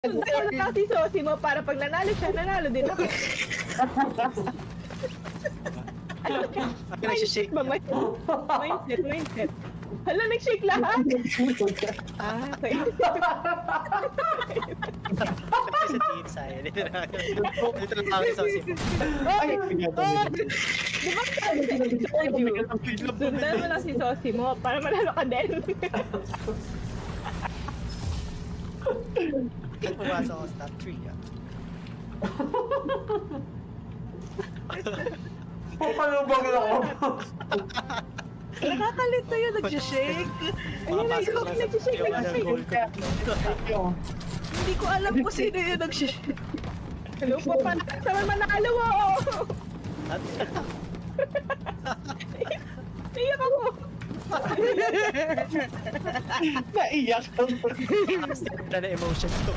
Sundan ko lang si Sosi mo para pag nanalo siya, nanalo din ako. Ako nagsishake. Ba, mindset. Hala, nag-shake lahat. Okay. Kasi sa team side. Dito na lang ako sa Sosi mo. Ay, Di ba sabi sa you? Sundan mo lang si Sosi mo para manalo ka din. Kaya pumasok ako sa top 3. Papalubagin ako. Nakakalito yun, nagsishake. Ayun na, ikaw nag-shake, Hindi ko alam kung sino yun nagsishake. Hello po, paano sa manalo mo? Iyak ako. Naiyak ako. Nakakastip na emotions ko.